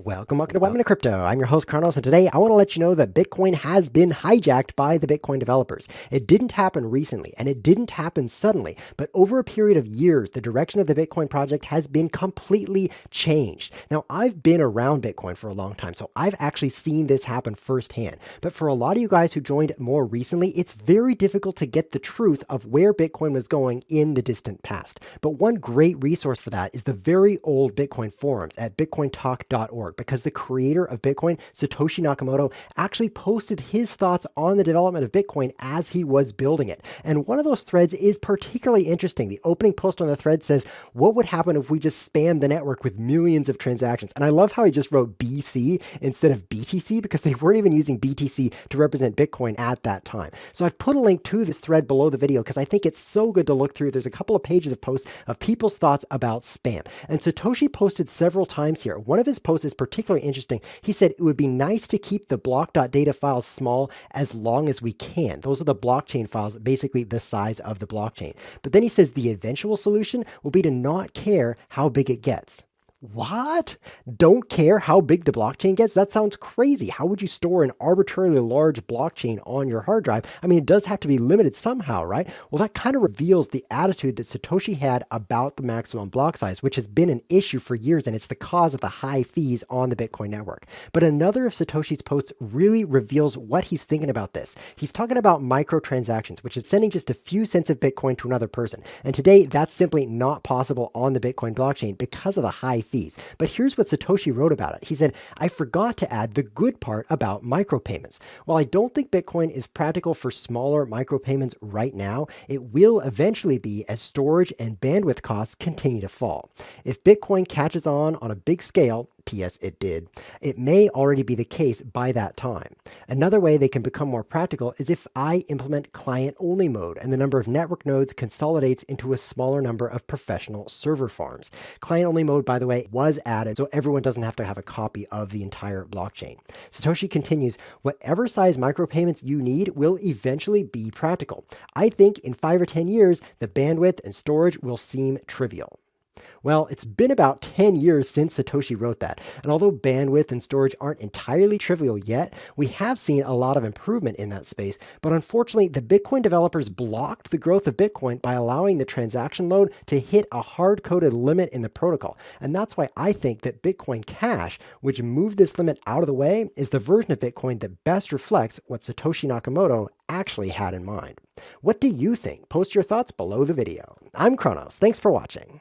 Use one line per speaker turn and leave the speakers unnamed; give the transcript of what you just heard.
Welcome to 1 Minute Crypto. I'm your host, Carlos, and today I want to let you know that Bitcoin has been hijacked by the Bitcoin developers. It didn't happen recently, and it didn't happen suddenly, but over a period of years, the direction of the Bitcoin project has been completely changed. Now, I've been around Bitcoin for a long time, so I've actually seen this happen firsthand. But for a lot of you guys who joined more recently, it's very difficult to get the truth of where Bitcoin was going in the distant past. But one great resource for that is the very old Bitcoin forums at bitcointalk.org. Because the creator of Bitcoin, Satoshi Nakamoto, actually posted his thoughts on the development of Bitcoin as he was building it. And one of those threads is particularly interesting. The opening post on the thread says, what would happen if we just spammed the network with millions of transactions? And I love how he just wrote BC instead of BTC because they weren't even using BTC to represent Bitcoin at that time. So I've put a link to this thread below the video because I think it's so good to look through. There's a couple of pages of posts of people's thoughts about spam. And Satoshi posted several times here. One of his posts is particularly interesting. He said it would be nice to keep the block.data files small as long as we can. Those are the blockchain files, basically the size of the blockchain. But then he says the eventual solution will be to not care how big it gets. What? Don't care how big the blockchain gets? That sounds crazy. How would you store an arbitrarily large blockchain on your hard drive? I mean, it does have to be limited somehow, right? Well, that kind of reveals the attitude that Satoshi had about the maximum block size, which has been an issue for years, and it's the cause of the high fees on the Bitcoin network. But another of Satoshi's posts really reveals what he's thinking about this. He's talking about microtransactions, which is sending just a few cents of Bitcoin to another person. And today, that's simply not possible on the Bitcoin blockchain because of the high fees. But here's what Satoshi wrote about it. He said, I forgot to add the good part about micropayments. While I don't think Bitcoin is practical for smaller micropayments right now, it will eventually be as storage and bandwidth costs continue to fall. If Bitcoin catches on a big scale, P.S. it did, it may already be the case by that time. Another way they can become more practical is if I implement client-only mode and the number of network nodes consolidates into a smaller number of professional server farms. Client-only mode, by the way, was added so everyone doesn't have to have a copy of the entire blockchain. Satoshi continues, whatever size micropayments you need will eventually be practical. I think in 5 or 10 years, the bandwidth and storage will seem trivial. Well, it's been about 10 years since Satoshi wrote that, and although bandwidth and storage aren't entirely trivial yet, we have seen a lot of improvement in that space, but unfortunately, the Bitcoin developers blocked the growth of Bitcoin by allowing the transaction load to hit a hard-coded limit in the protocol, and that's why I think that Bitcoin Cash, which moved this limit out of the way, is the version of Bitcoin that best reflects what Satoshi Nakamoto actually had in mind. What do you think? Post your thoughts below the video. I'm Kronos. Thanks for watching.